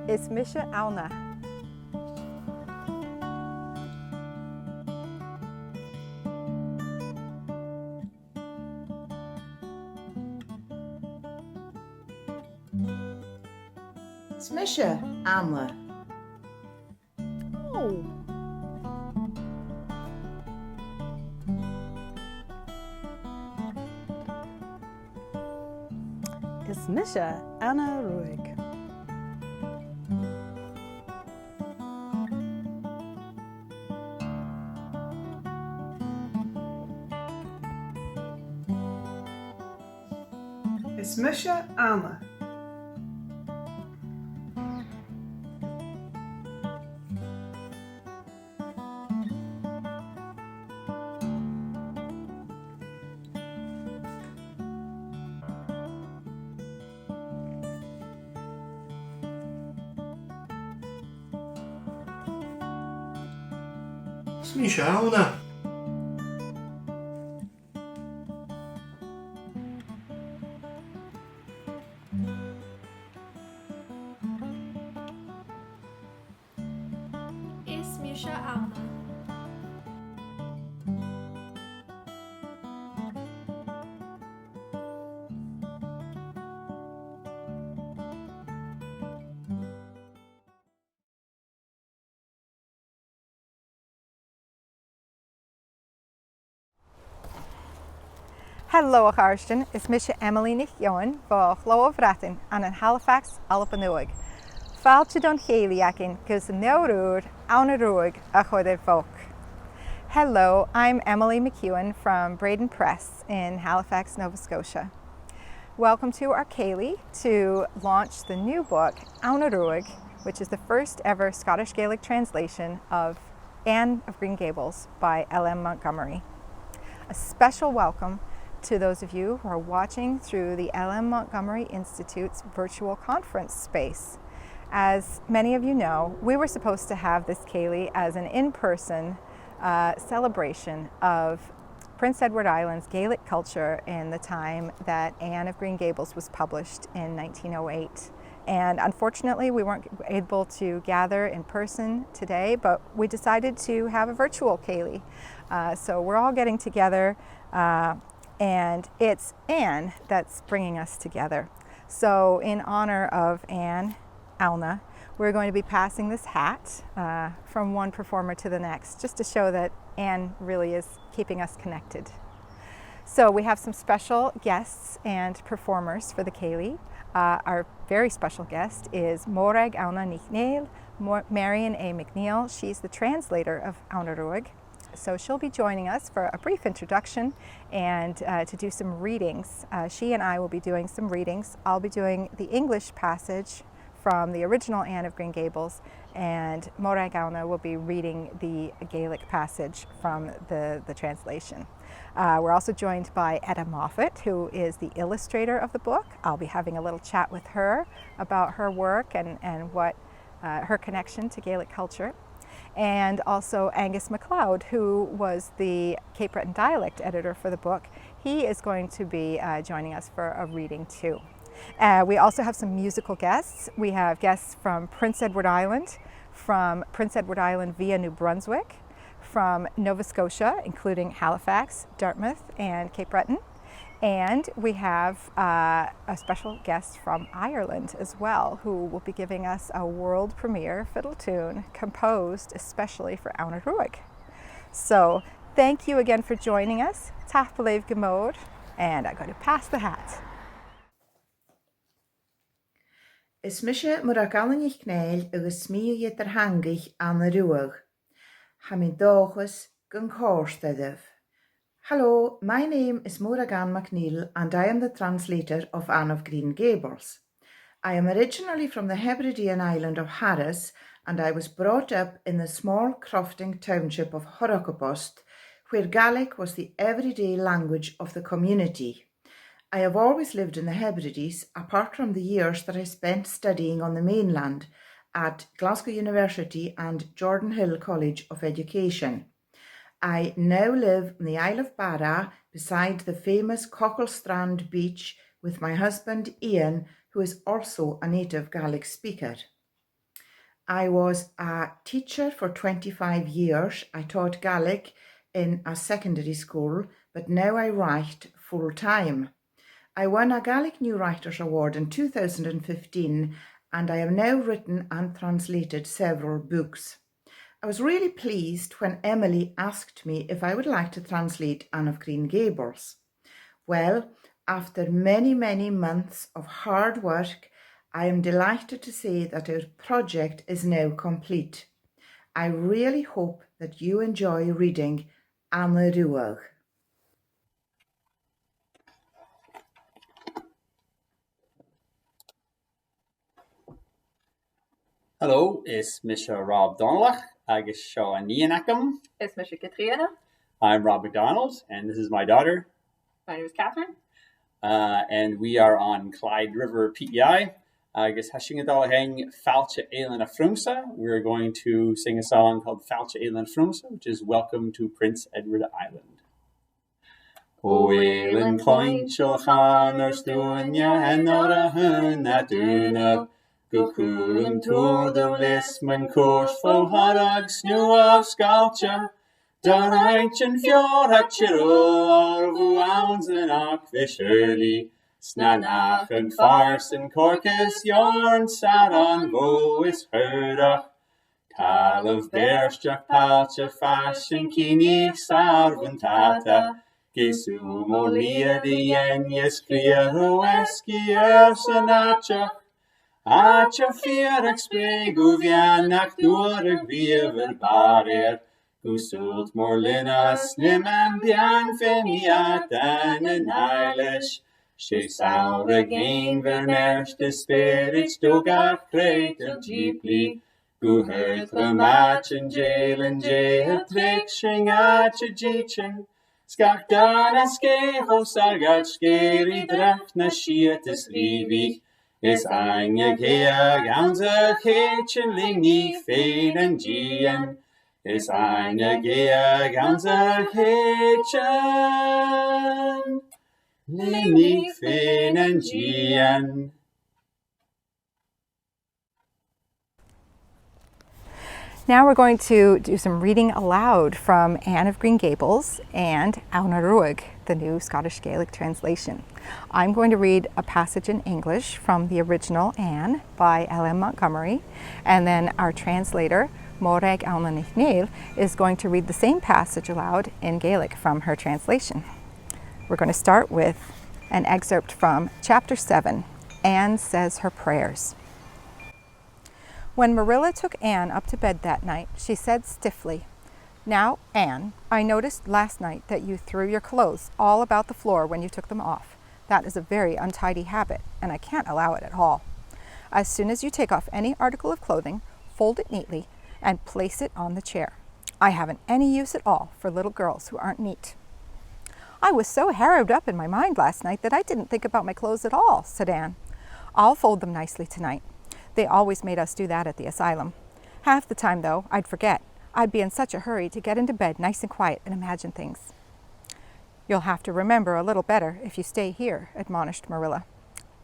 Is mise anna. Is mise anna. Oh. Is mise anna ruig. Is mise anna. Is mise anna. Is mise anna. Hello, Harston. Is Misha Emily Nichjoen for Chloe of Ratin and in Halifax, Alpanoig. Faaltje don Cèilidh akin, cos Neuruad, Aunaruig, a chodir folk. Hello, I'm Emily McEwen from Braden Press in Halifax, Nova Scotia. Welcome to our Cèilidh to launch the new book, Aunaruig, which is the first ever Scottish Gaelic translation of Anne of Green Gables by L.M. Montgomery. A special welcome to those of you who are watching through the L.M. Montgomery Institute's virtual conference space. As many of you know, we were supposed to have this Cèilidh as an in-person celebration of Prince Edward Island's Gaelic culture in the time that Anne of Green Gables was published in 1908. And unfortunately, we weren't able to gather in person today, but we decided to have a virtual Cèilidh. So we're all getting together, and it's Anne that's bringing us together. So in honor of Anne Aulna, we're going to be passing this hat from one performer to the next, just to show that Anne really is keeping us connected. So we have some special guests and performers for the Cèilidh. Our very special guest is Morag Aulna Nichnéil, Marion A. McNeil. She's the translator of Aunaruig. So she'll be joining us for a brief introduction and to do some readings. She and I will be doing some readings. I'll be doing the English passage from the original Anne of Green Gables, and Morag Aulna will be reading the Gaelic passage from the translation. We're also joined by Etta Moffat, who is the illustrator of the book. I'll be having a little chat with her about her work and what her connection to Gaelic culture. And also Angus MacLeod, who was the Cape Breton dialect editor for the book. He is going to be joining us for a reading too. We also have some musical guests. We have guests from Prince Edward Island via New Brunswick, from Nova Scotia, including Halifax, Dartmouth, and Cape Breton. And we have a special guest from Ireland as well, who will be giving us a world premiere fiddle tune composed especially for Aunaruig. So thank you again for joining us. Tathbalav Gamod, and I'm going to pass the hat. Is Misha Morag Aulna Nichnéil agus smíú ytar hangich Aunaruig. Hamin dochus gun chórstadh. Hello, my name is Morag Aulna McNeil and I am the translator of Anne of Green Gables. I am originally from the Hebridean island of Harris, and I was brought up in the small crofting township of Horrockapost, where Gaelic was the everyday language of the community. I have always lived in the Hebrides, apart from the years that I spent studying on the mainland at Glasgow University and Jordan Hill College of Education. I now live on the Isle of Barra beside the famous Cocklestrand beach with my husband Ian, who is also a native Gaelic speaker. I was a teacher for 25 years. I taught Gaelic in a secondary school, but now I write full-time. I won a Gaelic New Writers Award in 2015, and I have now written and translated several books. I was really pleased when Emily asked me if I would like to translate Anne of Green Gables. Well, after many, many months of hard work, I am delighted to say that our project is now complete. I really hope that you enjoy reading Aunaruig. Hello, it's Misha Rob Donalach, agus seo a Níanacham. It's Misha Katrina. I'm Rob McDonald, and this is my daughter. My name is Catherine. And we are on Clyde River PEI. Agus Hashingadala Heng Falcha Éileann Frumsa. We're going to sing a song called Falcha Éileann Frumsa, which is Welcome to Prince Edward Island. O Éileann Coin Shulchan or Stuanya and Nora Hun at Duna. Go coolum to the Lisman course for Harag Snu of Sculpture. Darhainchen fjord at Chirol or Vuowns and Akvisherly. Snanach and Farce and Corcus yarn sat on Vois Herdach. Tal of Berstjak Palcha Fashion Kinich Sarvantata. Gesu molia di enjes friero eskiers en Atje fierig spregu vianach durig viever barer. Gusult morlinas nimmen bian femiat en eilish. She saurig ein vernerst de spirits dogach greater deeply. Gu hert the match and jail and jail trickshing at je jeechen. Skak dan en skeho sargat skeri dracht na shietes rivig. Is anje gea ganze kitchen ling nie fein en gien. Is anje gea ganze kitchen ling nie fein en gien. Now we're going to do some reading aloud from Anne of Green Gables and Auna Ruadh, the new Scottish Gaelic translation. I'm going to read a passage in English from the original Anne by L.M. Montgomery, and then our translator, Morag Auna Nichneel, is going to read the same passage aloud in Gaelic from her translation. We're going to start with an excerpt from chapter 7, Anne Says Her Prayers. When Marilla took Anne up to bed that night, she said stiffly, "Now, Anne, I noticed last night that you threw your clothes all about the floor when you took them off. That is a very untidy habit, and I can't allow it at all. As soon as you take off any article of clothing, fold it neatly and place it on the chair. I haven't any use at all for little girls who aren't neat." "I was so harrowed up in my mind last night that I didn't think about my clothes at all," said Anne. "I'll fold them nicely tonight. They always made us do that at the asylum. Half the time, though, I'd forget. I'd be in such a hurry to get into bed nice and quiet and imagine things." "You'll have to remember a little better if you stay here," admonished Marilla.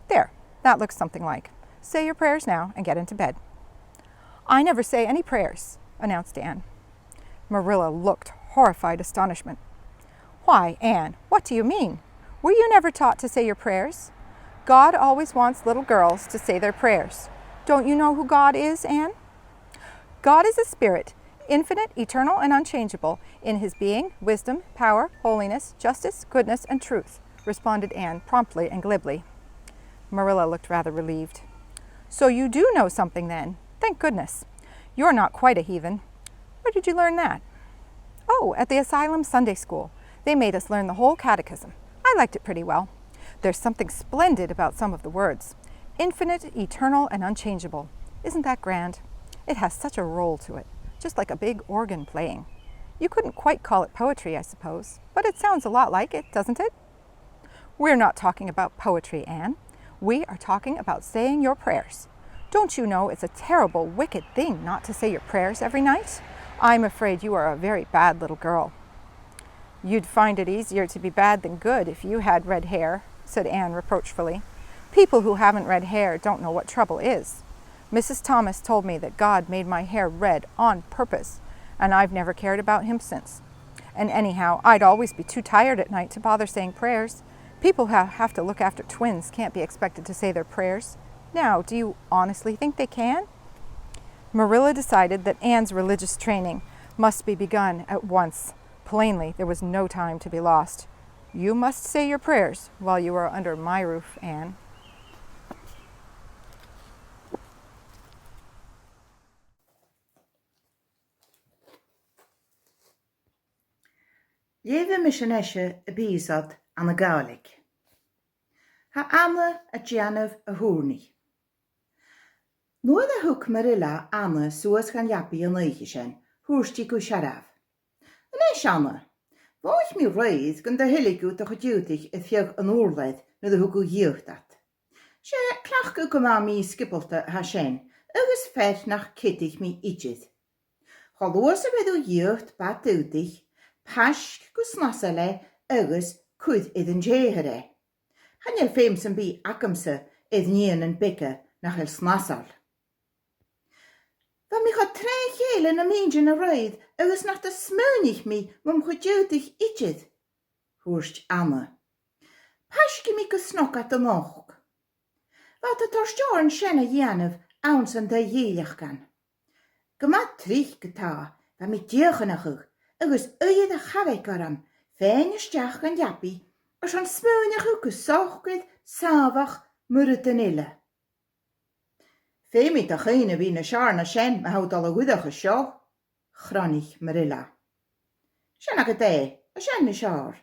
"There, that looks something like. Say your prayers now and get into bed." "I never say any prayers," announced Anne. Marilla looked horrified astonishment. "Why, Anne, what do you mean? Were you never taught to say your prayers? God always wants little girls to say their prayers. Don't you know who God is, Anne?" "God is a spirit, infinite, eternal, and unchangeable in his being, wisdom, power, holiness, justice, goodness, and truth," responded Anne promptly and glibly. Marilla looked rather relieved. "So you do know something then. Thank goodness. You're not quite a heathen. Where did you learn that?" "Oh, at the asylum Sunday school. They made us learn the whole catechism. I liked it pretty well. There's something splendid about some of the words. Infinite, eternal, and unchangeable. Isn't that grand? It has such a roll to it, just like a big organ playing. You couldn't quite call it poetry, I suppose, but it sounds a lot like it, doesn't it?" "We're not talking about poetry, Anne. We are talking about saying your prayers. Don't you know it's a terrible, wicked thing not to say your prayers every night? I'm afraid you are a very bad little girl." "You'd find it easier to be bad than good if you had red hair," said Anne reproachfully. "People who haven't red hair don't know what trouble is. Mrs. Thomas told me that God made my hair red on purpose, and I've never cared about him since. And anyhow, I'd always be too tired at night to bother saying prayers. People who have to look after twins can't be expected to say their prayers. Now, do you honestly think they can?" Marilla decided that Anne's religious training must be begun at once. Plainly, there was no time to be lost. "You must say your prayers while you are under my roof, Anne." Léve mis an eise a bísad an a Gaelic. Ha Anna a Giannav a húrni. Nuair a thug Marilla Anna suas gan japi an éige sin, húrstí go siaraf. An eis Anna, bhaich mi roidd gan da hiligú a chudútig a fiag an úrleid na da húgú díochtat. Se clach go go mi skipolta ha sin, agus fer nach kittig mi idjid. Chaloos a bedú díocht bat dútig, Pask go snasale agus cud iad an jéhere. Hanneil féim san bí acamsa iad níon an bice nach il snasal. Va mi cha tre chéile na mín a roiid agus nach da smúnich mi mum chudútig idjid. Húrst Anna. Paski mi go snokat an och. Wat a torstjorn senne Janov ans an da dhéilech gan. Gama trich getá, va mi dieochanachug, agus uiad a chavek aram, Féin isteach gan jappi, as an smúneach go sochgid sáfach murad an ille. Féimid a chéine hí na searna sin me haut al a gudach a seo, chranich Marilla. Sin agad é, a sin na sear.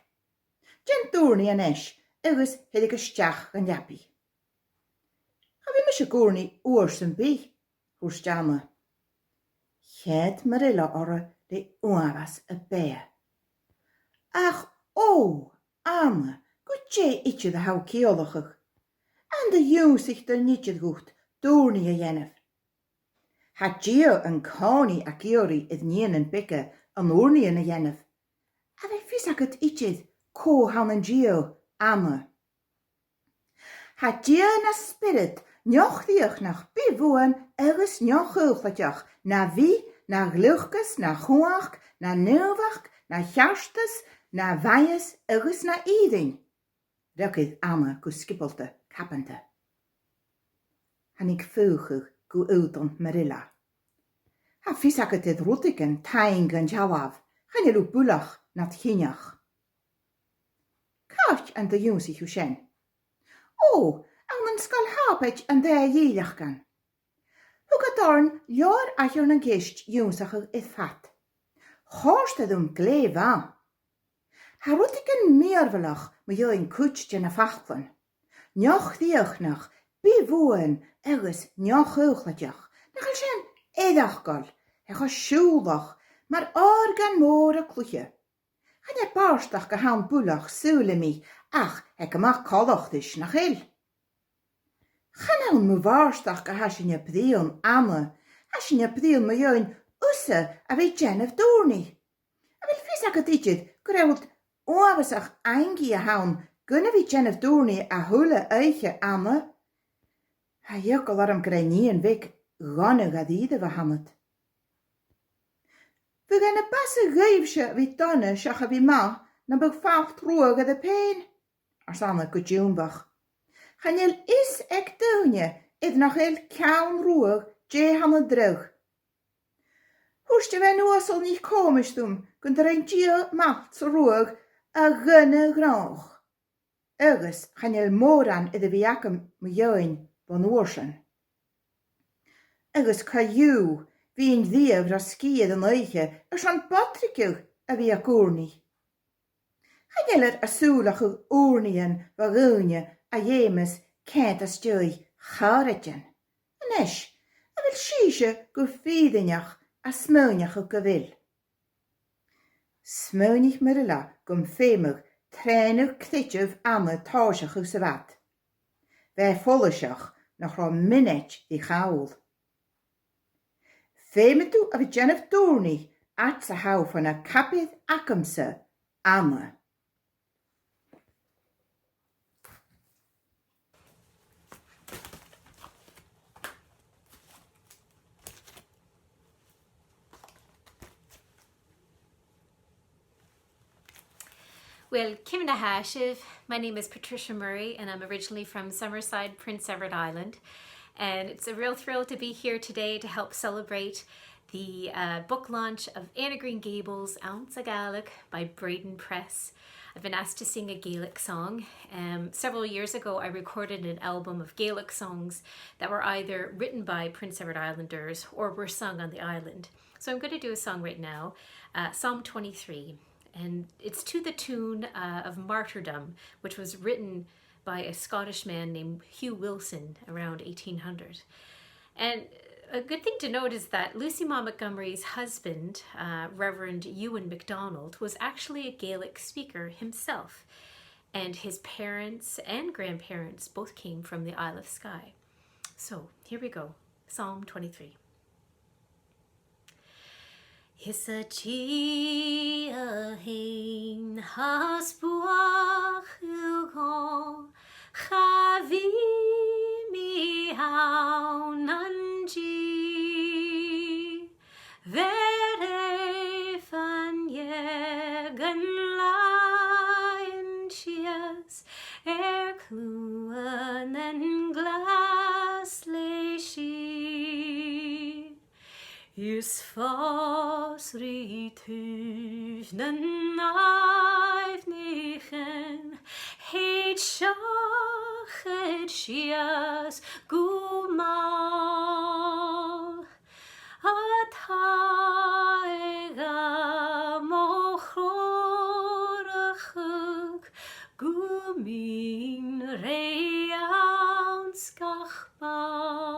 Gen dúrni an eis, agus hedig isteach gan jappi. Ha vi mis a gúrni oor san bí, húr stama. Chéad Marilla orra de oavas a bé. Ach, Anne, go tje itje de hou keolachig. En de jong zich er niet goed, dúrni a jennef. Ha Gio an cáni a Giori id nien an bikke an oorni a jennef. A vi fisak het itje ko han an Gio, Anne. Ha Gio na spirit, njochtioch nach bivoen ergens njochulfatjach, na wie, na gluchkes, na goach, na neuwach, na jastes, na vijs, ergens na ieding. Rekid Anne go skippelte, kappente. Han ik vugig go utan Marilla. Ha fisak het het rotiken, taing en jawaf, han je bulach nat ginjach. Kaart en de jong zich ushen. An skal hapet en de jielach kan. Hugadarn, jaar achter een gist jongsache het vat. Horste dum gleva. Ha rotiken meervelach, maar jo in kutje na vachtvan. Njoch diochnach, bivoen, ergens njoch heuglatjach. Nachal shen edachgal, ga schulach, maar organ more kluche. Ga je paarstach gehaan bulach, sulemi, ach, hek mag kalachtisch nachel. Ga nou me waarstach gehasje je prion, Anne, hasje je prion me join usse, a weet Jenef doorni. A wil visak het itjet, kreult oavesach eingie haun, gunne wie Jenef doorni a hulle eiche, Anne. Ha jukkel arm krij nie een week, ganne gadide we hammet. We gaan een passe geefsje wie tonne, schache wie ma, na bevacht roege de peen. Als Anne kutjoenbach. Ganjel is ek doonje, het nog heel kaun roeg, je hammet droog. Hoeste wij nu als al niet komisch doen, kunt er een tje macht roeg, a gunne graag. Ergens ganjel moran in de wiakem me join van oorsen. Ergens kaju, wie een diev raskië de neuge, an Patrickje a wie a koorni. Ganjel a soelage oornien, waaroonje, a jemes kent a stjoi charetjen. En esch, a wil schiesje go fiedenjach a smeunjach ook wil. Smeunig Marilla gom femig treiner klitjev Anne tausjach ook wat. Wij vollesjach nog een minnet die gaul. Feme toe a vi Jenef doorni, at ze hou van a kapit akemse, Anne. Well, Kimna Hashiv, my name is Patricia Murray and I'm originally from Summerside, Prince Edward Island. And it's a real thrill to be here today to help celebrate the book launch of Anna Green Gables, Ounce a Gaelic by Braden Press. I've been asked to sing a Gaelic song. Several years ago, I recorded an album of Gaelic songs that were either written by Prince Edward Islanders or were sung on the island. So I'm going to do a song right now, Psalm 23. And it's to the tune of Martyrdom, which was written by a Scottish man named Hugh Wilson around 1800. And a good thing to note is that Lucy Maud Montgomery's husband, Reverend Ewan MacDonald, was actually a Gaelic speaker himself. And his parents and grandparents both came from the Isle of Skye. So here we go, Psalm 23. Hissa chi a hain has buach ugo chavi mi haun anji vere fan jegan lain chias kluan en glas leishi. Is fos ri tunen Chen, Heid Shachet Shias Gumal, Ataiga Mochorachuk, Gumin Reyans Gachbal.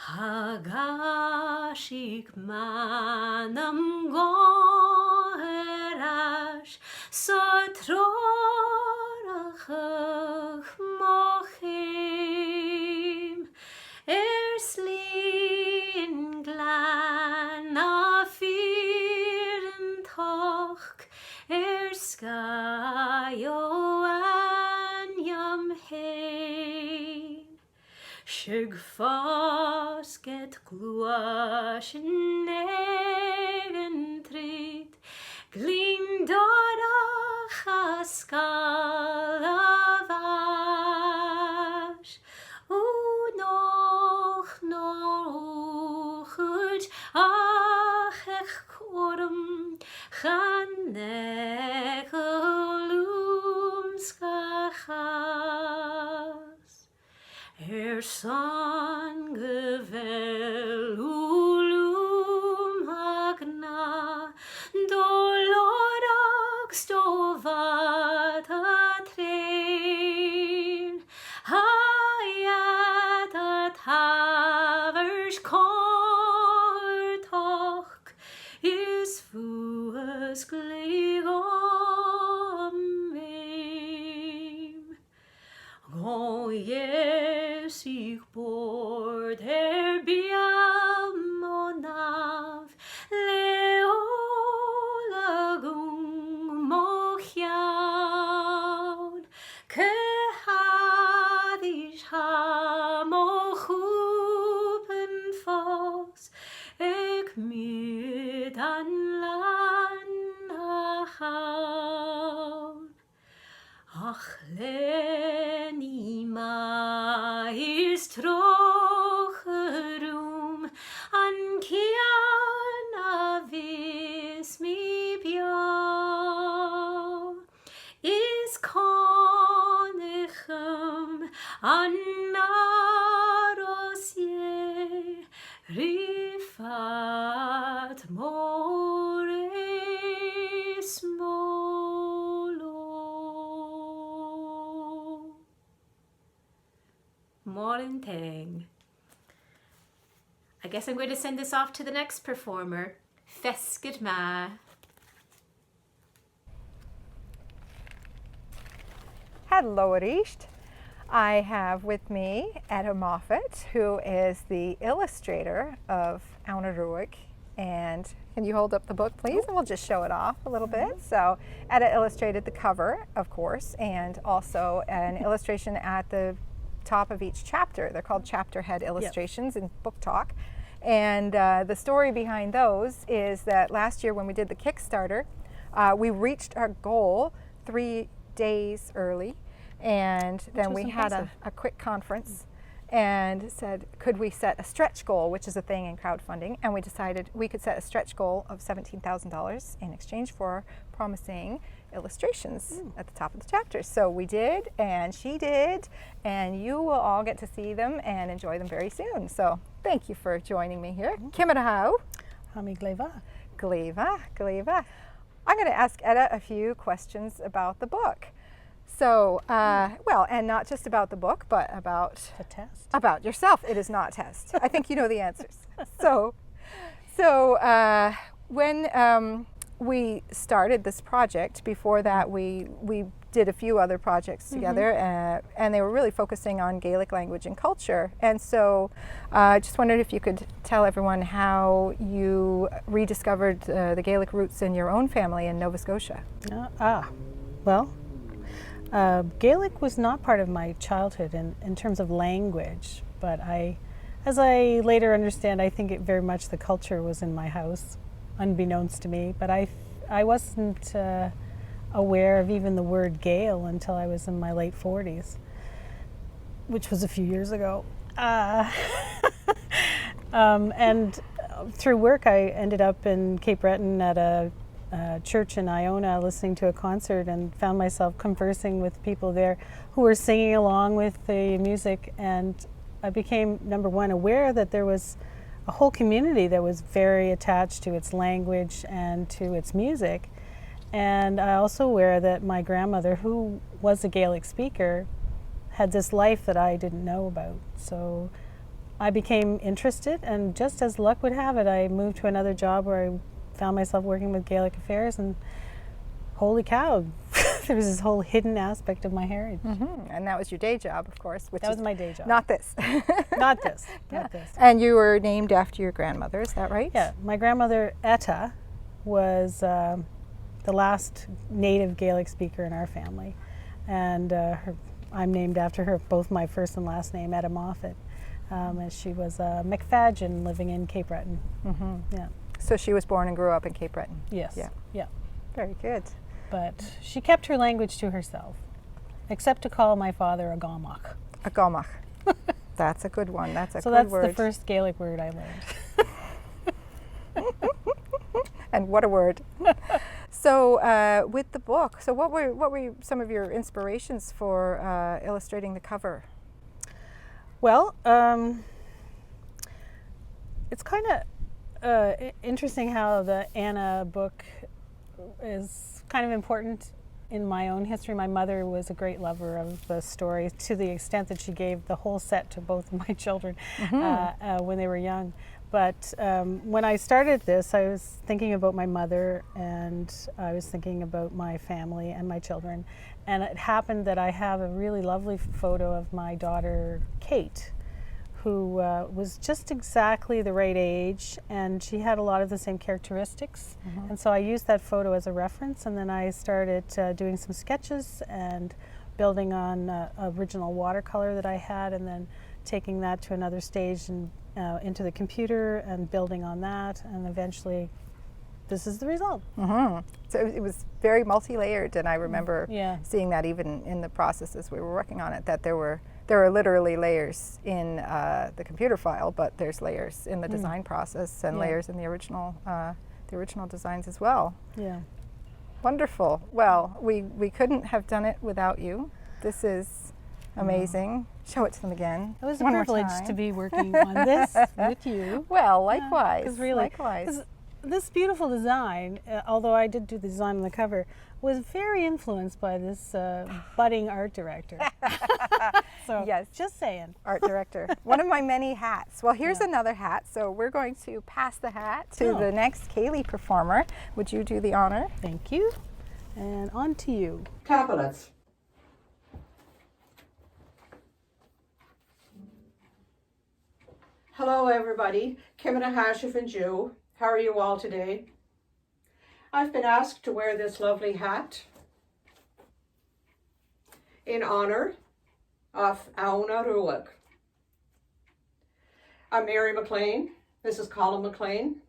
Hagashik manam goherash sotrorach mochim slin glan afiren toch skayo an yam hein. Shig fos get gluash negen trit, glim dorach askalavash, noch ut ach korum chanekolum skachas. Son gevel ulum agna, dolorak stovat atrein, hayat at havers kortoch, is fuas glegom meim. Oh yes, ich bord her biamonav leolagung mochiaun kehadish hamochupen fos ek mit an lan achaun. Ach leni ma is trocherum an kian avis mi bio is konechem an narosye rifat mores molo. Morning tang. I guess I'm going to send this off to the next performer. Feskid ma. Hello, Arisht. I have with me Etta Moffat, who is the illustrator of Auna Ruadh. And can you hold up the book, please? And we'll just show it off a little bit. So Etta illustrated the cover, of course, and also an illustration at the top of each chapter. They're called chapter head illustrations in Book Talk. And the story behind those is that last year when we did the Kickstarter, we reached our goal 3 days early. And then we had a quick conference and said, could we set a stretch goal, which is a thing in crowdfunding, and we decided we could set a stretch goal of $17,000 in exchange for promising illustrations at the top of the chapters. So we did, and she did, and you will all get to see them and enjoy them very soon. So thank you for joining me here. Kimmerhau. Hami Gleva. Gleva, Gleva. I'm going to ask Etta a few questions about the book. So, well, and not just about the book, but about The test. About yourself. It is not a test. I think you know the answers. So when we started this project, before that we did a few other projects together, and they were really focusing on Gaelic language and culture. And so I just wondered if you could tell everyone how you rediscovered the Gaelic roots in your own family in Nova Scotia. Well, Gaelic was not part of my childhood in terms of language, but as I later understand, I think it very much the culture was in my house, unbeknownst to me. But I wasn't aware of even the word Gael until I was in my late 40s, which was a few years ago. And through work, I ended up in Cape Breton at a church in Iona listening to a concert and found myself conversing with people there who were singing along with the music, and I became, number one, aware that there was a whole community that was very attached to its language and to its music. And I also aware that my grandmother, who was a Gaelic speaker, had this life that I didn't know about. So I became interested, and just as luck would have it, I moved to another job where I found myself working with Gaelic affairs, and holy cow, there was this whole hidden aspect of my heritage. And that was your day job, of course, which That is was my day job. not this. Not this, not this. And you were named after your grandmother, is that right? Yeah, my grandmother, Etta, was the last native Gaelic speaker in our family. And I'm named after her, both my first and last name, Etta Moffat. And she was a McFadgen living in Cape Breton. Yeah. So she was born and grew up in Cape Breton. Yes. Yeah. Yeah. Very good. But she kept her language to herself, except to call my father a Gomach. A gomach. That's a good one. That's a So good that's word. the first Gaelic word I learned. And what a word. So with the book, so what were some of your inspirations for illustrating the cover? Well, it's kind of interesting how the Anna book is kind of important in my own history. My mother was a great lover of the story, to the extent that she gave the whole set to both of my children when they were young. But when I started this, I was thinking about my mother, and I was thinking about my family and my children. And it happened that I have a really lovely photo of my daughter, Kate, who was just exactly the right age, and she had a lot of the same characteristics. And so I used that photo as a reference, and then I started doing some sketches and building on original watercolor that I had, and then taking that to another stage and into the computer and building on that, and eventually this is the result. So it was very multi-layered, and I remember Yeah. seeing that even in the process as we were working on it, that there were literally layers in the computer file, but there's layers in the design process and Yeah. layers in the original designs as well. Yeah. Wonderful. Well, we couldn't have done it without you. This is amazing. Show it to them again. It was a one more privilege time. to be working on this with you. Well, likewise. 'Cause really, likewise. 'cause this beautiful design, although I did do the design on the cover, was very influenced by this budding art director. So, Yes. just saying. Art director. One of my many hats. Well, here's another hat. So we're going to pass the hat to Oh. the next Cèilidh performer. Would you do the honor? Thank you. And on to you. Tablets. Hello everybody, Kim and Hashif and Jew. How are you all today? I've been asked to wear this lovely hat in honor of Aona Ruadh. I'm Mary McLean. This is Colin McLean.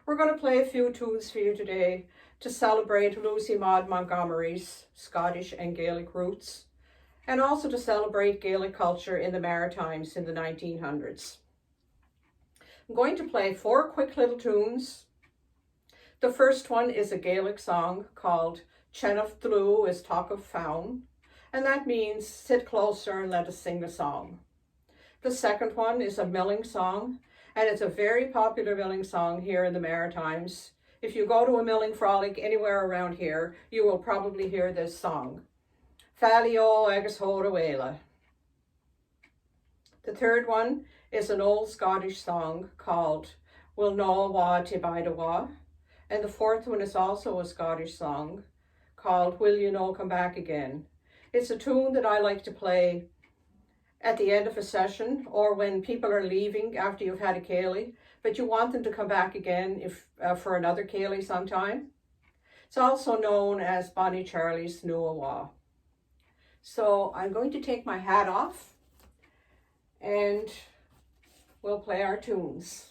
We're going to play a few tunes for you today to celebrate Lucy Maud Montgomery's Scottish and Gaelic roots, and also to celebrate Gaelic culture in the Maritimes in the 1900s. I'm going to play 4 quick little tunes. The first one is a Gaelic song called Chenaf Dlú is Talk of Faun, and that means sit closer and let us sing a song. The second one is a milling song, and it's a very popular milling song here in the Maritimes. If you go to a milling frolic anywhere around here, you will probably hear this song. Fallio agus Horawela. The third one is an old Scottish song called Will No Wa Te Bide Wa. And the fourth one is also a Scottish song called Will You No Come Back Again. It's a tune that I like to play at the end of a session, or when people are leaving after you've had a Cèilidh, but you want them to come back again if for another Cèilidh sometime. It's also known as Bonnie Charlie's Nua Wa. So I'm going to take my hat off and we'll play our tunes.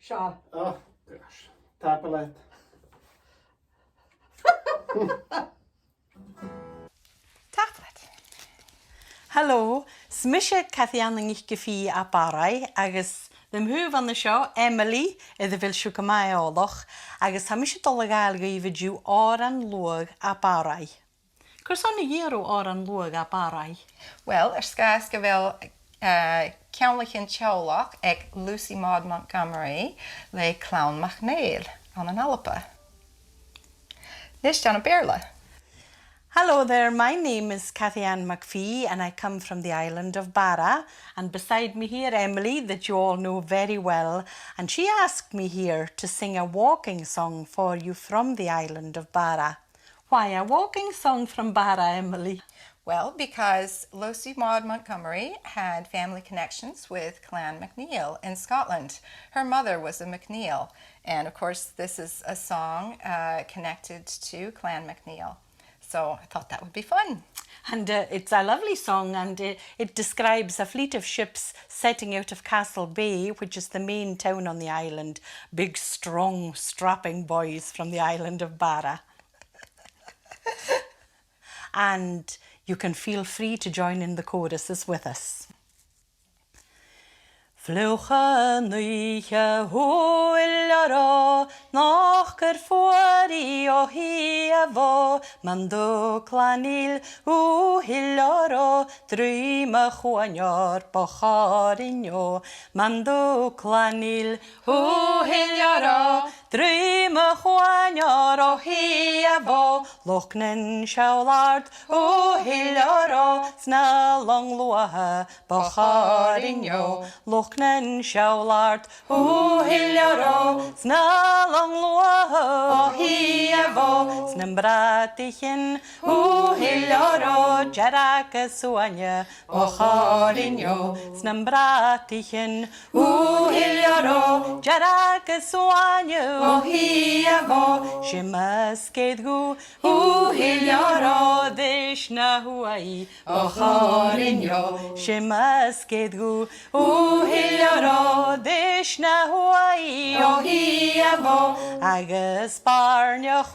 Seo. Oh, gosh. Tapalet. Tablet. Hallo, smishe Cathian ich gefi a barai, agus them hu van the show, Emily, the vil shukamai oloch, agus hamish dolagal gividju oran lug a barai. Curson a year oran lug a barai. Wel, sgas gyfel ceanlach yn Tiolach ag Lucy Maud Montgomery le Clown Macneil an an Alpa. Nis John Berla. Hello there, my name is Cathy Ann McPhee and I come from the island of Barra, and beside me here Emily, that you all know very well, and she asked me here to sing a walking song for you from the island of Barra. Why a walking song from Barra, Emily? Well, because Lucy Maud Montgomery had family connections with Clan MacNeil in Scotland. Her mother was a MacNeil, and of course this is a song connected to Clan MacNeil. So I thought that would be fun. And it's a lovely song, and it describes a fleet of ships setting out of Castle Bay, which is the main town on the island. Big, strong, strapping boys from the island of Barra. And you can feel free to join in the choruses with us. Flucha nuiche huilara nach gur fuari o hiavo mando clanil hilara drima chuanyar bacharinyo mando clanil hilara drima chuanyar o hiavo lochnen shaulard hilara sna long luaha bacharinyo Lochnen shaulart hiljaro snalang loa hiavo snembratischen hiljaro jaraka suanya bacharinyo snembratischen hiljaro jaraka suanya hiavo shimaskedgu hiljaro deshna huai bacharinyo shimaskedgu hiljaro deshna huai o hiavo agus barnach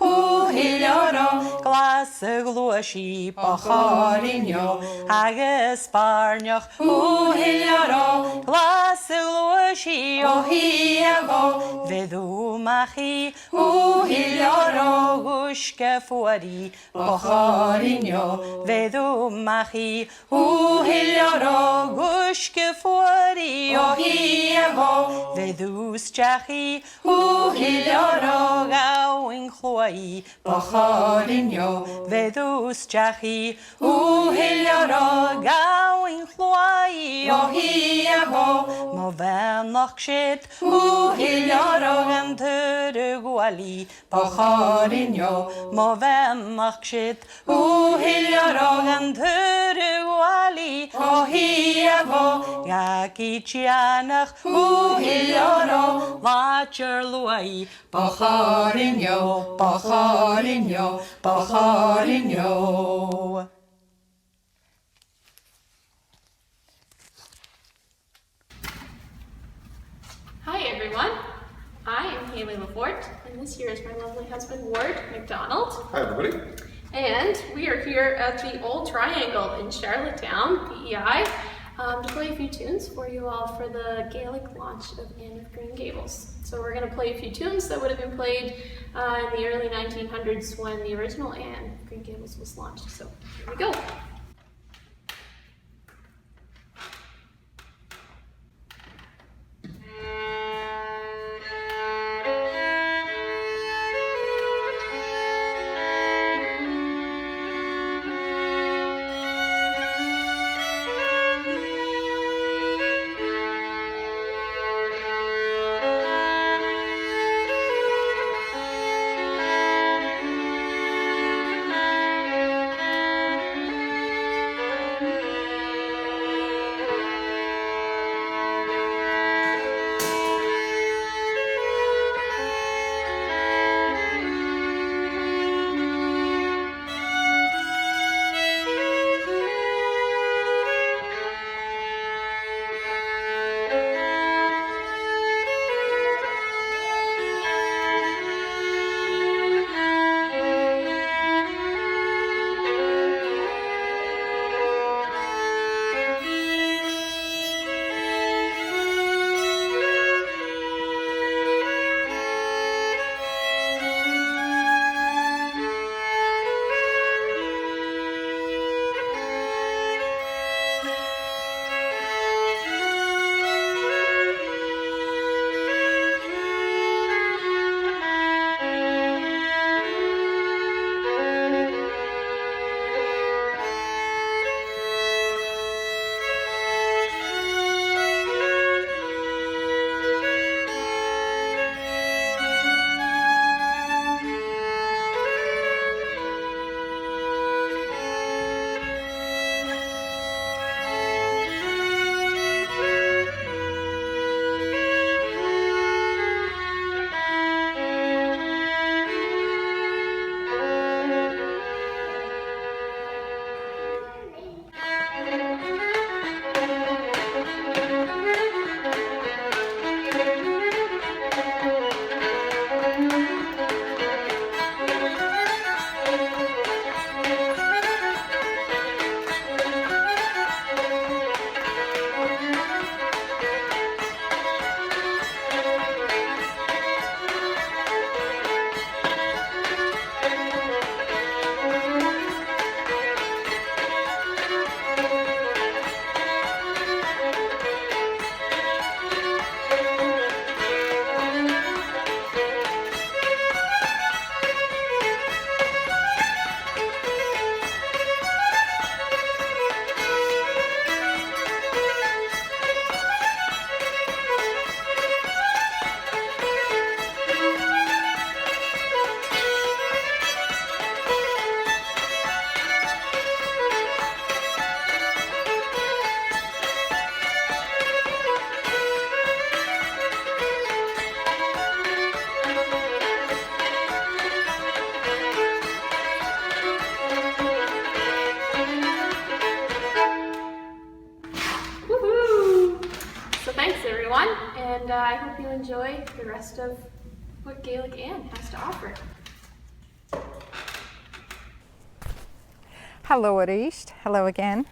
hiljaro glas gluashi bacharinyo agus barnach hiljaro glas gluashi o hiavo vedu machi hiljaro gushke fuari bacharinyo vedu machi hiljaro gushke fuari o hiavo vedus chachi hiljaro gawin chloi bacharinyo vedus chachi hiljaro gawin chloi o hiavo mo venach shit hiljaro gan gwali bacharinyo mo venach shit hiljaro gan gwali o hiavo Gaki chianach hiljaro Lacher luai bacharinyo bacharinyo bacharinyo Hi everyone, I am Haley LaForte, and this here is my lovely husband Ward McDonald. Hi, everybody. And we are here at the Old Triangle in Charlottetown, PEI, to play a few tunes for you all for the Gaelic launch of Anne of Green Gables. So we're going to play a few tunes that would have been played in the early 1900s when the original Anne of Green Gables was launched. So here we go. on, and I hope you enjoy the rest of what Gaelic Anne has to offer. Hello, Ruadh. Hello again.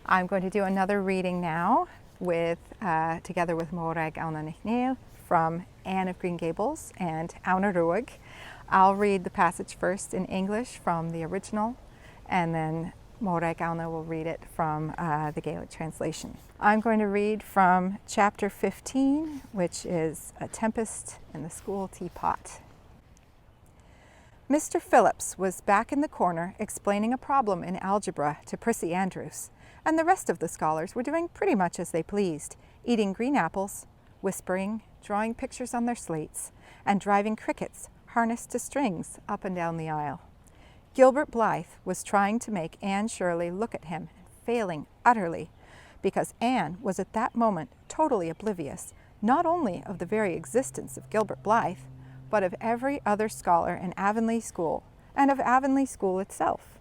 I'm going to do another reading now together with Ruadh from Anne of Green Gables and Ruadh. I'll read the passage first in English from the original, and then Ruadh will read it from the Gaelic translation. I'm going to read from chapter 15, which is A Tempest in the School Teapot. Mr. Phillips was back in the corner explaining a problem in algebra to Prissy Andrews, and the rest of the scholars were doing pretty much as they pleased, eating green apples, whispering, drawing pictures on their slates, and driving crickets harnessed to strings up and down the aisle. Gilbert Blythe was trying to make Anne Shirley look at him, failing utterly, because Anne was at that moment totally oblivious, not only of the very existence of Gilbert Blythe, but of every other scholar in Avonlea School, and of Avonlea School itself.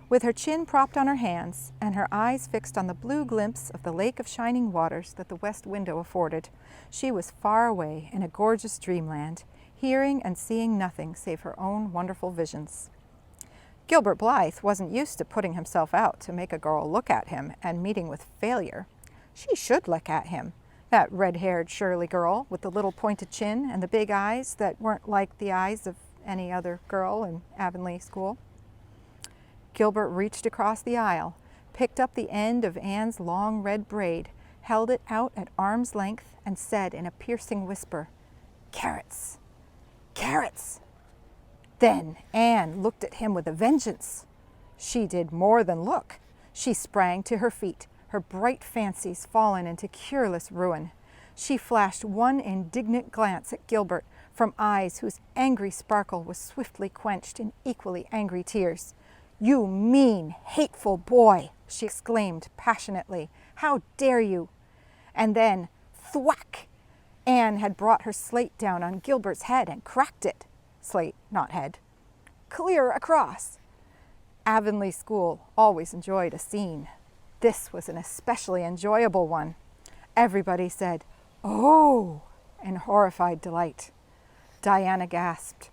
With her chin propped on her hands, and her eyes fixed on the blue glimpse of the lake of shining waters that the west window afforded, she was far away in a gorgeous dreamland, hearing and seeing nothing save her own wonderful visions. Gilbert Blythe wasn't used to putting himself out to make a girl look at him and meeting with failure. She should look at him, that red-haired Shirley girl with the little pointed chin and the big eyes that weren't like the eyes of any other girl in Avonlea School. Gilbert reached across the aisle, picked up the end of Anne's long red braid, held it out at arm's length, and said in a piercing whisper, "Carrots! Carrots!" Then Anne looked at him with a vengeance. She did more than look. She sprang to her feet, her bright fancies fallen into cureless ruin. She flashed one indignant glance at Gilbert from eyes whose angry sparkle was swiftly quenched in equally angry tears. "You mean, hateful boy!" she exclaimed passionately. "How dare you?" And then, thwack! Anne had brought her slate down on Gilbert's head and cracked it. Slate, not head. Clear across. Avonlea School always enjoyed a scene. This was an especially enjoyable one. Everybody said, "Oh!" in horrified delight. Diana gasped.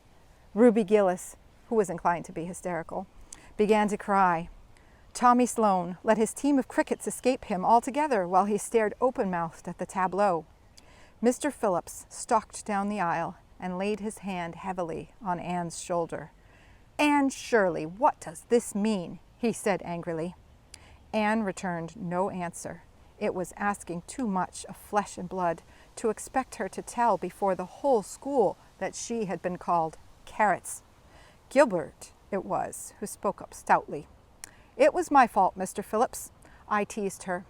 Ruby Gillis, who was inclined to be hysterical, began to cry. Tommy Sloane let his team of crickets escape him altogether while he stared open-mouthed at the tableau. Mr. Phillips stalked down the aisle and laid his hand heavily on Anne's shoulder. "Anne Shirley, what does this mean?" he said angrily. Anne returned no answer. It was asking too much of flesh and blood to expect her to tell before the whole school that she had been called carrots. Gilbert, it was, who spoke up stoutly. "It was my fault, Mr. Phillips. I teased her."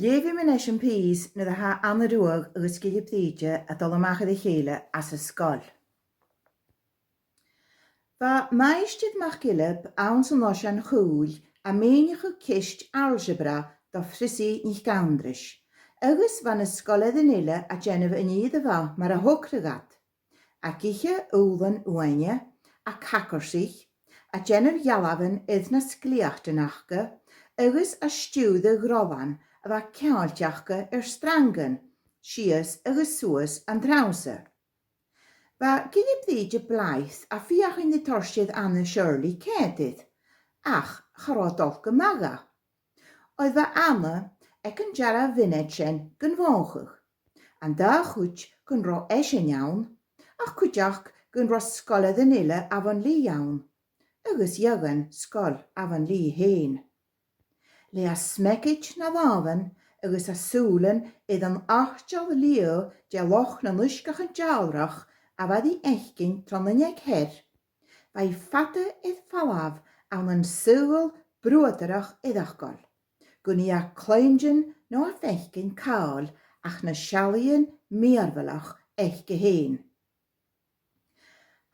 Léfi min eis an pís na a ha anna ruag agus Gilip Díide a dolamachad a chéile as a scoil. Ba maistid mach Gilip awn san os an chŵl a méinich o kist algebra do frisi nich gandrish. Agus van a scoilad yn ille a genef yn iad a fa mar a hocragat. A giche úlan uaine a cacorsich a genef jalafan idna sgliachtanachge agus a stiúda grofan a bha ceáilteachcha strangan, sias agus suas an trausa. Ba Gilip Díide Blythe a fiach in de torstiad Anne Shirley cétid, ach charodolca maga. Oedd bha Anne ag an jara vined sin gynfóchach, an da chwch gyn ro eisiau iawn, ach cwjach gyn ro scolad yn ille Avonlea iawn, agus iagan sgol Avonlea hen. Le a smegid na ddafan agus a súlan idd an achtiol leo de loch na nuisgach an jalrach a fad I echgyn tron yn eg her. Fai fada idd falaf an an súl brwderach iddachgol. Gwni a cleinjan no a fechgyn cael ach na sialien mearvelach echge heen.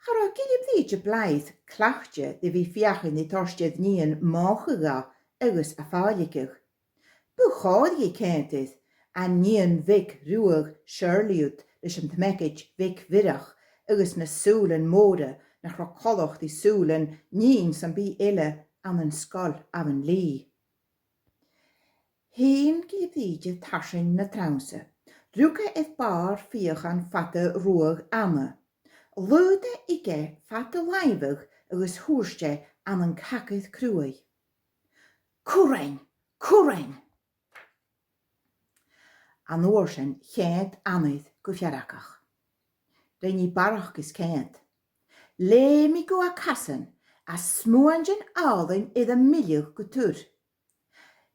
Charo Gilip Díide Blythe clachtje de vi fiachin di torstiad nian mochaga agus a fáiligach. Buchod je kentis, a nian vic ruag Shirleyut leis an tmekid vic virach agus na súlan móda nach rocolach die súlen nín san bí ile an an scoil av an lí. Hén gilipíide tasin na tránsa. Rúca bar fiochan fata ruach ama. Luda ige fata laibach agus húrste an an cacad crúi. Cúrain, cúrain! An oorsin chéad anid go fiaracach. Rinni barach gus céad. Le mi go a casan a smúangin álain iad a miliach go túr.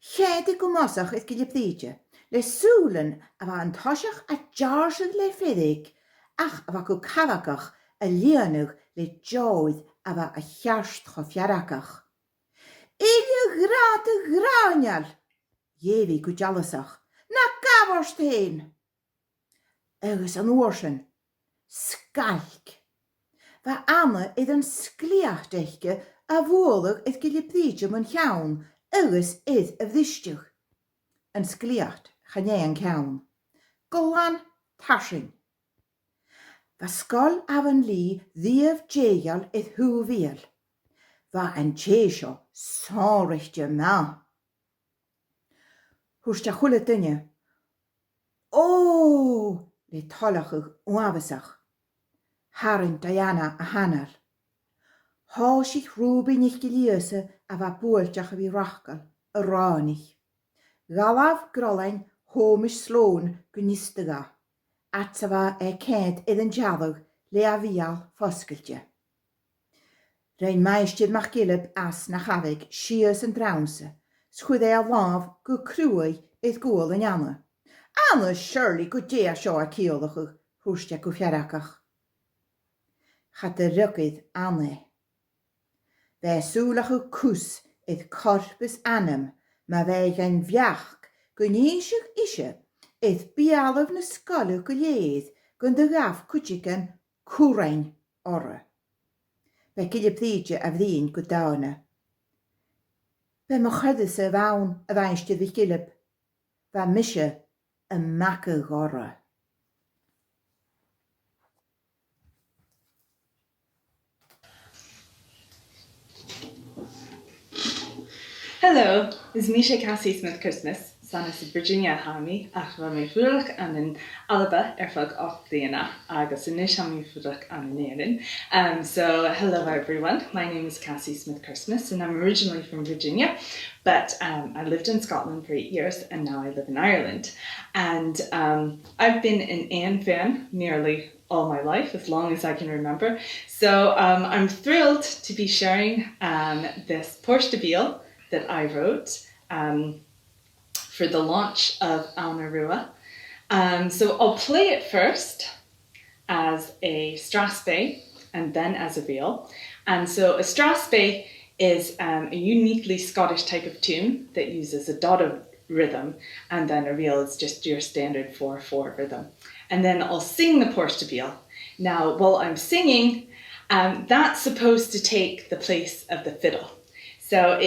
Chéad go mosach id gilipíide. Le súlan a bha an toiseach a jarsad le fidig, ach a bha go cavacach a líanach le joid a bha a chearst go fiaracach. Ile grata grányal! Jévi go jalasach, na gavarstein! Agus an oorsin, skalk. Va Anna id an skliachteiche a bhólag id gilipíide man cheann, agus id a bhisteach. An skliacht chané an ceann. Golan tashin. Va skol av an lí ddiamh jéal id húvíal. Va an tésio sánrichte ma. Húste chulle dunne. Ó, le talachach uavasach. Harin Diana a hanar. Há sich rúbi nich giliese a va búlteach a vi rachgal, a ránich. Galav grolain hómis slón gunistaga. Atsava céad id an jabhag le a vial foscailte. Rein meistid mach gilib as na chavig sias an draunse, schud a láv go crúi id gúil an Anna. Anna surely go dé seo a cíolachach, húste go fiaracach. Chat a rugid Anna. Bhe súlacha cús id corpus anam, ma bheith an bheach go níisiach ise id bialah na scoile go léad gon de gaf cútican cúrain orra. Bhe gilipíide a bhrín go dána. Bhe mo chudas a bhain a bhainste bhí gilip, bhe mise a maca orra. Hello, is Misha Cassie Smith Christmas, Sanas Virginia Hami, ach wa mi furach an in Alaba erfag och Diana, agus inish hami furach an in So hello everyone, my name is Cassie Smith Christmas and I'm originally from Virginia, but I lived in Scotland for 8 years and now I live in Ireland. And I've been an Anne fan nearly all my life, as long as I can remember. So I'm thrilled to be sharing this Porsche de Biel that I wrote for the launch of Anna Ruadh. So I'll play it first as a strathspey and then as a viol. And so a strathspey is a uniquely Scottish type of tune that uses a dotted rhythm, and then a viol is just your standard 4/4 rhythm. And then I'll sing the Porsche de Biel. Now, while I'm singing, that's supposed to take the place of the fiddle. So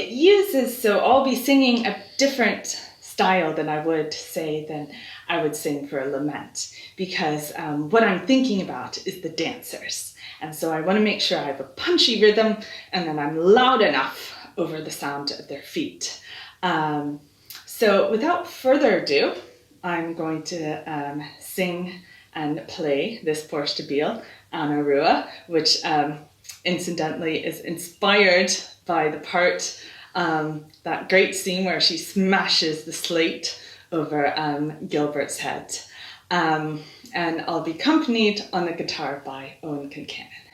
I'll be singing a different style than I would sing for a lament, because what I'm thinking about is the dancers. And so I want to make sure I have a punchy rhythm and then I'm loud enough over the sound of their feet. So without further ado, I'm going to sing and play this Porsche de Biel, Anna Ruadh, which incidentally is inspired by the part, that great scene where she smashes the slate over Gilbert's head. And I'll be accompanied on the guitar by Owen Kincannon.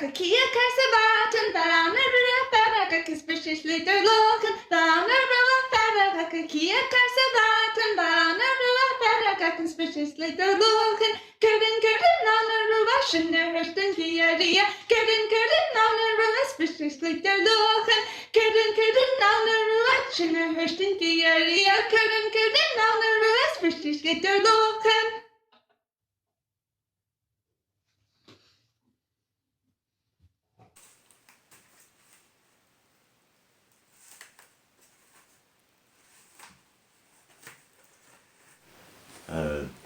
a kia carsavat and down a river farrack is viciously they're looking down a river farrack a kia carsavat and down a river farrack is viciously they're looking curtain on a Russian Hurston Kia curtain on a river viciously they're looking curtain on a Russian Hurston Kia curtain on a river viciously they're looking.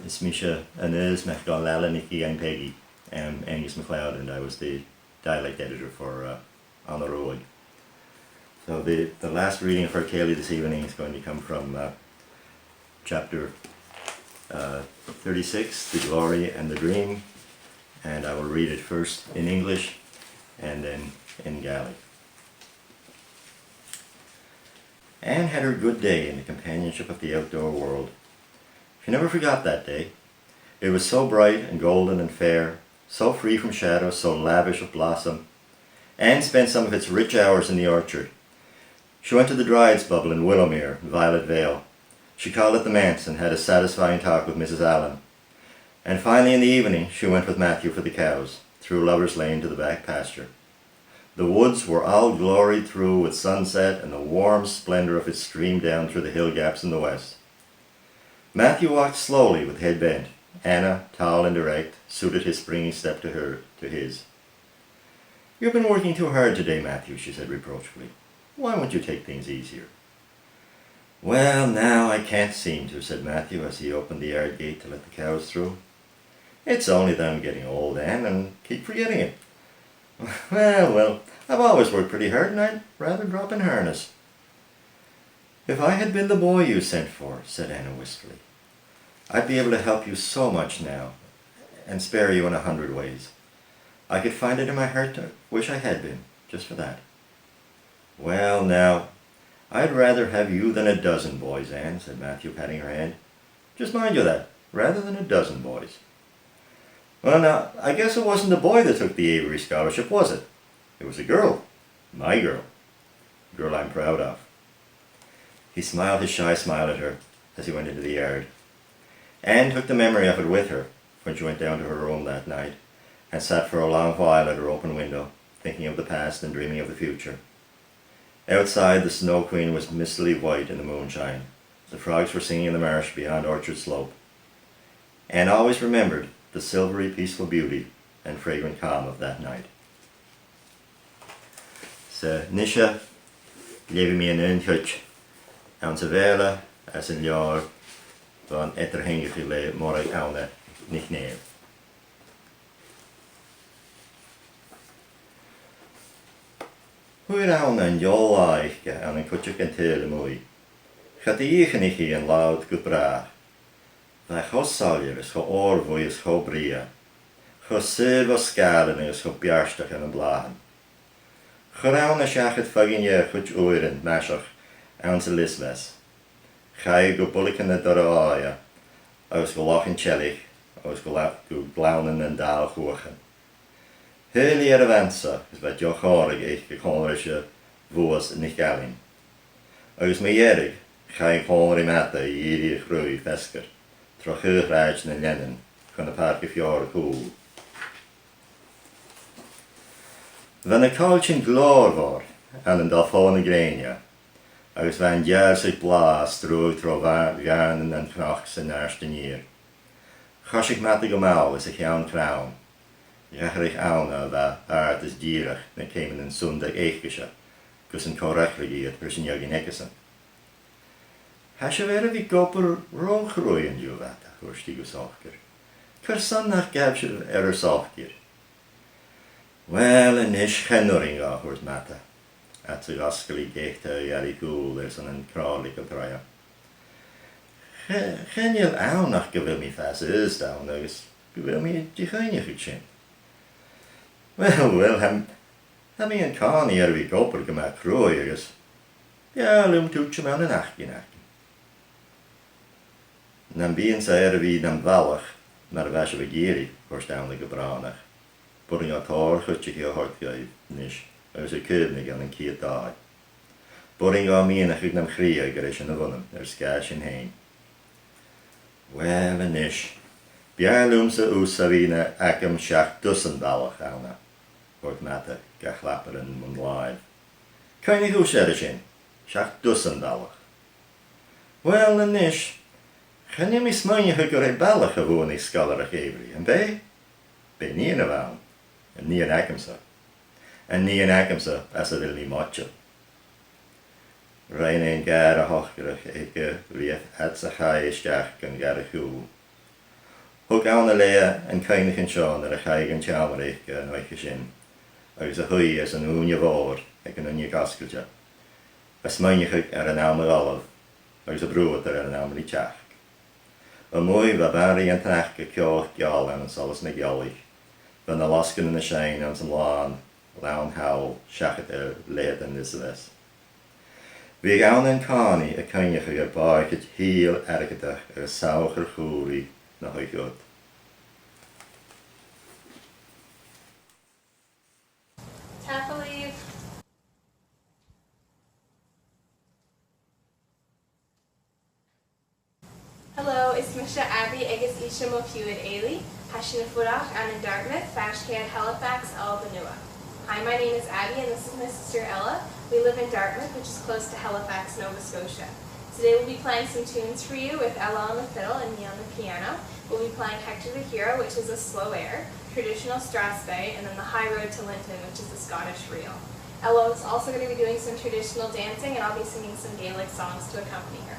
It's Misha and is Mechgal Nikki and Peggy, Angus MacLeod, and I was the dialect editor for On the Road. So the last reading of our Cèilidh this evening is going to come from chapter 36, The Glory and the Dream, and I will read it first in English and then in Gaelic. Anne had her good day in the companionship of the outdoor world. She never forgot that day. It was so bright and golden and fair, so free from shadow, so lavish of blossom. Anne spent some of its rich hours in the orchard. She went to the Dryad's Bubble in Willowmere, Violet Vale. She called at the manse and had a satisfying talk with Mrs. Allen. And finally in the evening she went with Matthew for the cows, through Lover's Lane to the back pasture. The woods were all gloried through with sunset, and the warm splendour of it streamed down through the hill gaps in the west. Matthew walked slowly with head bent. Anna, tall and erect, suited his springy step to his. "You've been working too hard today, Matthew," she said reproachfully. "Why won't you take things easier?" "Well, now I can't seem to," said Matthew as he opened the yard gate to let the cows through. "It's only that I'm getting old, Anne, and keep forgetting it." Well, I've always worked pretty hard, and I'd rather drop in harness." "If I had been the boy you sent for," said Anna wistfully, "I'd be able to help you so much now, and spare you in 100 ways. I could find it in my heart to wish I had been, just for that." "Well, now, I'd rather have you than a dozen boys, Anne," said Matthew, patting her hand. "Just mind you that, rather than a dozen boys." "Well, now, I guess it wasn't a boy that took the Avery Scholarship, was it? It was a girl. My girl. A girl I'm proud of." He smiled his shy smile at her as he went into the yard. Anne took the memory of it with her when she went down to her room that night, and sat for a long while at her open window, thinking of the past and dreaming of the future. Outside, the Snow Queen was mistily white in the moonshine. The frogs were singing in the marsh beyond Orchard Slope. Anne always remembered the silvery, peaceful beauty and fragrant calm of that night. Sa nisha levi mi an unchut, an sa vela as an leor van etterhengige le morag aune nickname. Hwyr awn yn iol aich an yn cwtioch yn teil y mwy. Chad i eich yn eich yn lawd gwbrach. Fe chos salir ys cho o'r fwy ys cho bria. Cho syr fo sgal yn ys cho biarstach yn y blaen. Chor awn y siachyd ffagin ie chwt wyr yn masioch awn sy lismes. Chai go bulik yn y dor o oia. Oes go loch yn chelich. Oes go glawn yn dal chwachan. Hyli ar y fansa, ys fe diolch orig eich gychonr eisiau fwys yn eich galin. Oes mae erig, chai chonr i mata i iri eich rwy fesgar, troch eich rhaid na lenyn, chwn y parc y ffior y cwl. Fan y cael sy'n glor for, an yn dal ffôn y grenia, oes fan jar sy'n blas drwy tro gan yn chnoch sy'n arst yn ir. Chosig mata gomawl ys eich iawn crawn. Iachrich awn a dda aard ys dírach na céimen yn sundag eichgysha, gos yn corachrig iad persyn iagin egesan. Hasha vera vi gopur ronchrwy yn diw fata, hwrs di gos-ochgyr. Cyrsan nach gabsir ys-ochgyr. Wel, yn ish chenwring o hwrs mata, at y gosgol i geithta i ar i gŵl ers yn crawlig o droia. Cheniel awn ach gyfil mi ffas ys dawn, agos gyfil mi dichainig ych sin. Wel, ham i yn can i ar fi gopr gyma crwy agos. Ja, lwm twtio mewn yn achgin. Nam bi'n sa ar fi nam falach, mar y fasio fy giri, hwrs dawn y gybranach. but an tar chutje go hart gaib nish, as a kudnig an kiet dai. Boring ga mien ag nam chria garish an avunum, skash in hain. Well, nish, Bialumse Usavina Akam Shach Dussendalach Anna, wordt Matte Gachlapperen mun live. Kan je hoe in? Shach Dussendalach. Well, nish, gaan je mis manje gekore ballach gewoon is scalarig Avery, en bij? Bij nie een avaan, en nie een Akamsa. En nie een Akamsa, as het niet matje. Rein een gare hochgerig, ikke riet het zich haaiestach kan gare goed. Ook aan de lea en keinig en Sean er a chaig en tjamerich en oich sin. Agus a hui as an unje voor, ek an unje gaskeltje. As meinigig an amer olive, agus a brood an amer tjach. A mooi va bari en tach ge kjoch gjal en solas na gjallig. Van a lasken in the shine aan zijn laan howl, shachet leed en is this. Vi gaan en kani a keinig a baig het heel ergetach a sauger goerie na hoi goed. Happily. Hello, it's Misha Abby agus Isha Mofuid Ailey, Hashina Furach and in Dartmouth, Fashcad, Halifax, Albanua. Hi, my name is Abby and this is my sister Ella. We live in Dartmouth, which is close to Halifax, Nova Scotia. Today we'll be playing some tunes for you with Ella on the fiddle and me on the piano. We'll be playing Hector the Hero, which is a slow air, traditional Strasbourg, and then the High Road to Linton, which is a Scottish reel. Ella is also going to be doing some traditional dancing, and I'll be singing some Gaelic songs to accompany her.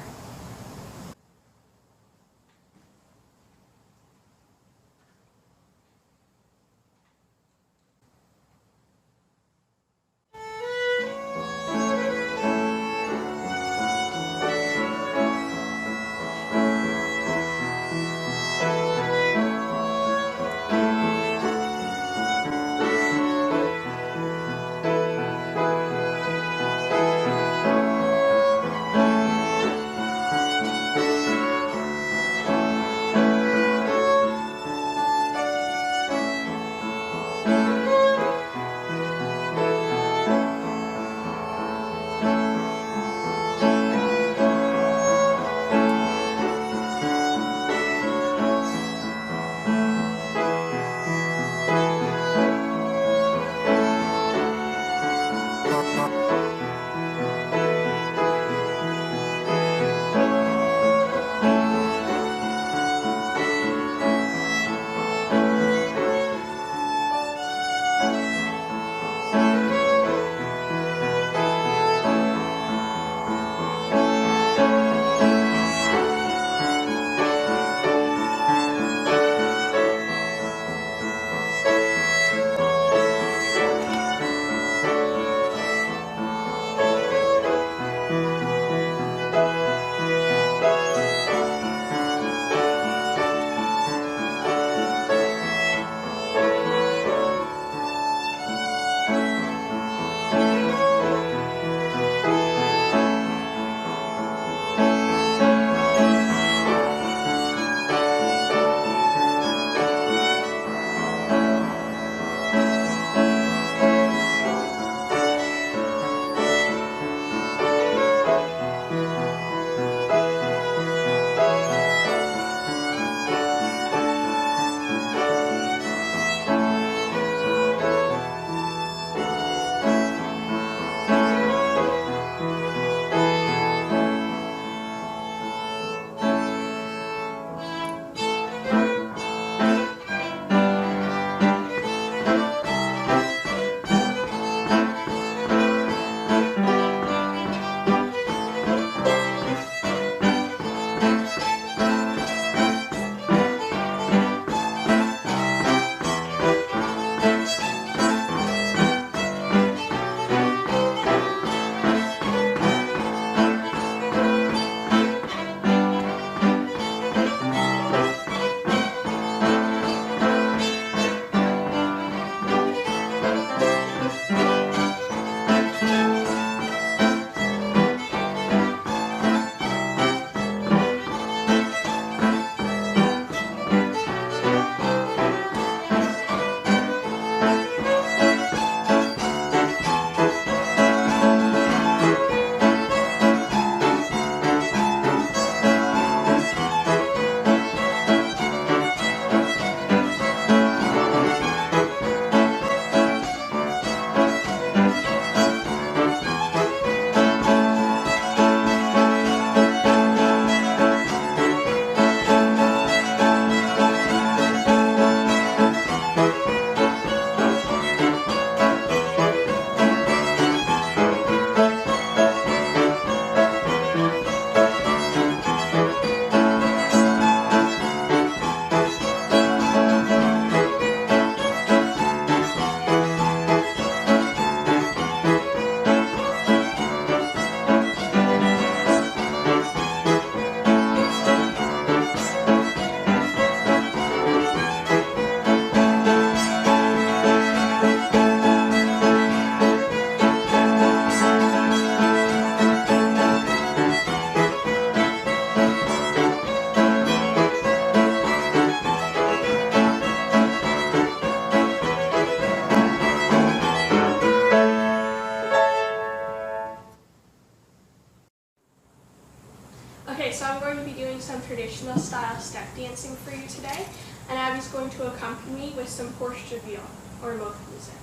some traditional style step dancing for you today, and Abby's going to accompany me with some Portia Viol, or folk music.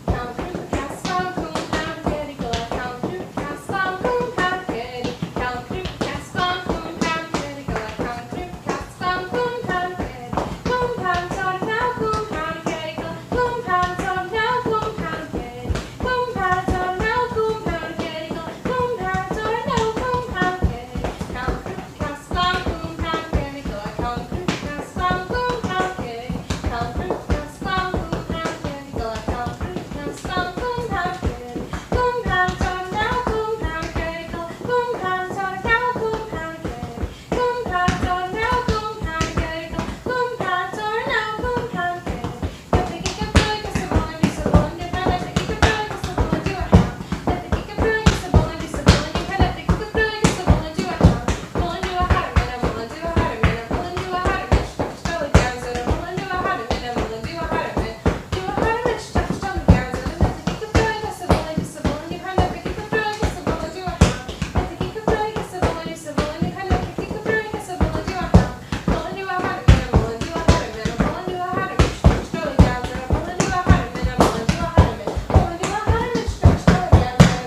Count through the castle, coom, pound, kitty, go. Count through the castle, coom, pound, kitty. Count through the castle, coom, pound, kitty, go. Count through the castle, coom, pound, kitty. Coom, pound, sorry now, coom, pound, kitty, go. Coom, pound, sorry now, coom, pound, kitty. Coom, pound, sorry now, coom, pound, kitty, go. Coom, pound, sorry now, coom, pound, kitty. Count through the castle, coom, pound, kitty, go. Count through the castle, coom, pound, kitty. Count through the castle, coom, pound, kitty, go. Count through the castle, coom, pound, kitty. Coom, pound, sorry now, coom, pound, kitty, go. Coom, pound, sorry now, coom, pound, kitty. Coom, pound, sorry now, coom, pound, kitty, go. Coom, pound, sorry now, coom, pound, kitty. Let the kick up play, 'cause the ball and be so ball and different. Let the kick up play, 'cause the ball and do a count. Let the kick up play, 'cause the ball and be so ball and different. Let the kick up play, 'cause the ball and do a count. Ball and do a how to minute, ball and do a how to minute, ball and do a how to minute. Stretch the down, so the ball and do a how to minute, ball and do a how to minute. Do a how to minute, stretch the down, so let the kick up play, 'cause the ball and be so ball and different. Let the kick up play, 'cause the ball and do a count. Let the kick up play, 'cause the ball and be so ball and different. Let the kick up play, 'cause the ball and do a count. Ball and do a how to minute, ball and do a how to minute, ball and do a how to minute. Stretch the down, so the ball and do a how to minute, ball and do a how to minute, ball and do a how to minute. Stretch the down, so.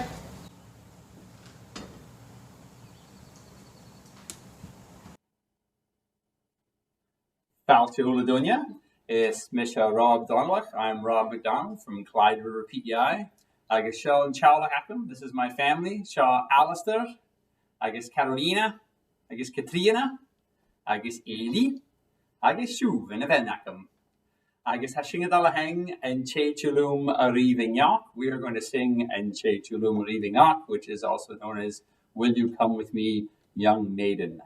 Fáilte Hula Duine is Misha Rob Donlach. I'm Rob McDonald from Clyde River PEI. Agus Shaw and Chowla Hackham. This is my family. Shaw Alistair, agus Carolina, agus Katrina, agus Cèilidh, agus Shuv in a Venacum. Agus Hashingadala Hang and Che Chulum a Reeving Yak. We are going to sing and Che Chulum a Reeving Yak, which is also known as Will You Come With Me, Young Maiden.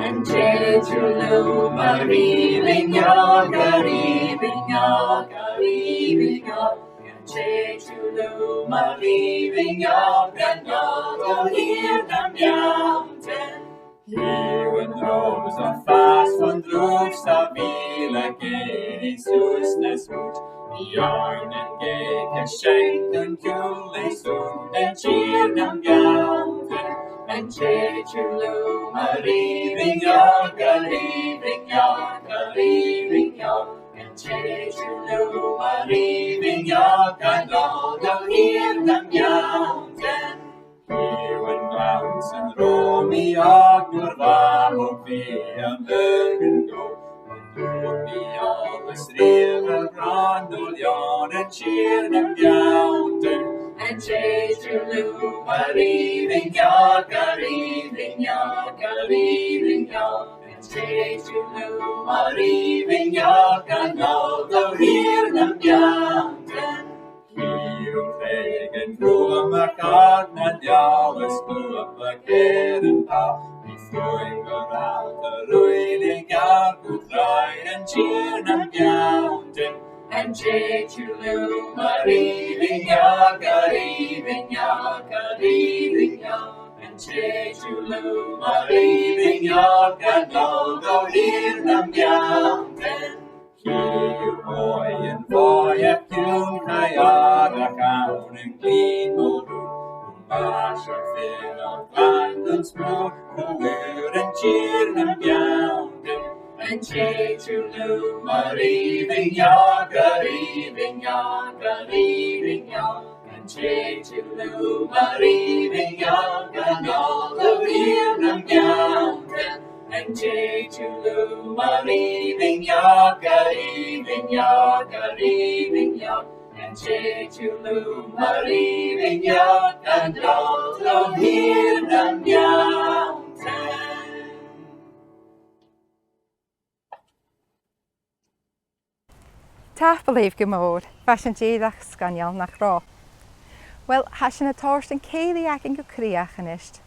And Che Chulum a Reeving Yak, a Reeving Yak, a Reeving Yak. And Che Chulum a Reeving Yak, and you'll hear them mountain. Here when rose a fast van droogst a wiele geen soesnes moet. Jarn en geek en schenkt en kule zoen en cheer en gaunten. En Chechulu a reeving yak, a reeving yak, a reeving yak. En Chechulu a reeving yak, and all you'll hear them gaunten. Here when clouds and romy akkur var och vean högen gå. And då be all the strever grand och jan and cheer them gaunten. And Chechulu a reeving yak, a reeving yak, a reeving yak. And Chechulu a reeving yak, and all you'll hear them gaunten. Hier kregen kromme kartnen, jales kromme keren pa. Vi flyger out the ruiligar, good ride and cheer them gaunten. And Chechulu a reeving yak, a reeving yak, a reeving yak. And Chechulu a reeving yak, and all go hear them gaunten. Hier boyen boye kun kayaga kaun en clean modun. Marsha fin of London smooth, who and cheer them gaunten. And Chechulu a reeving yak, a reeving yak, a reeving yak. And Chechulu a reeving yak, and all the hear them gaunten. And Chechulu a reeving yak, a reeving yak, a reeving yak. And Chechulu a reeving yak, and all the hear them gaunten. Tach believe gemód, fashion jeedach scanjal nach rá. Well, hashin a torst en Cèilidh ac yn gwycriach yn isht.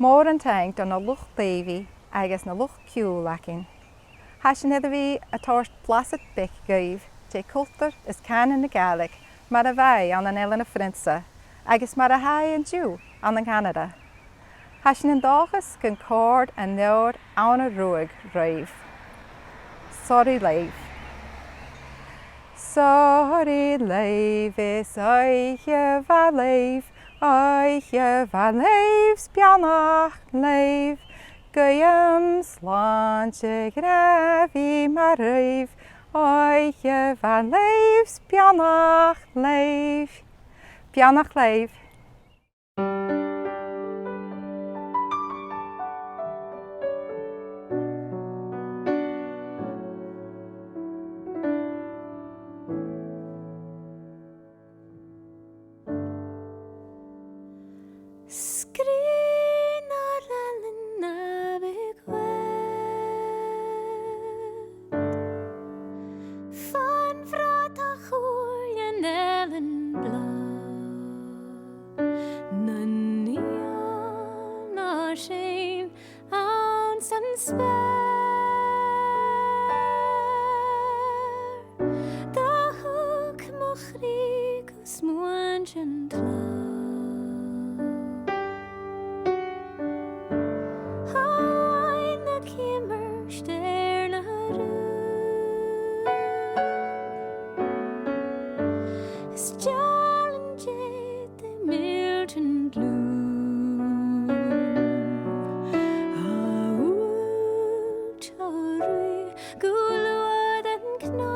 Mór an tank don a luch Davy agus na luch ciúl acin. Hashin iddo vi a torst placid bic gaif, te cultar is canon na Gaelic, mar a vai an an Ellen a Frinsa, agus mar a hai an Jew an an Canada. Hashin an dachas gan cord an nod an a ruig raiv. Sorry live. Sorry leif is oiche van leif, spianach leif. Gwyam slantje grefi maar reif, oiche van leif, spianach leif. Spianach leif. Ruadh and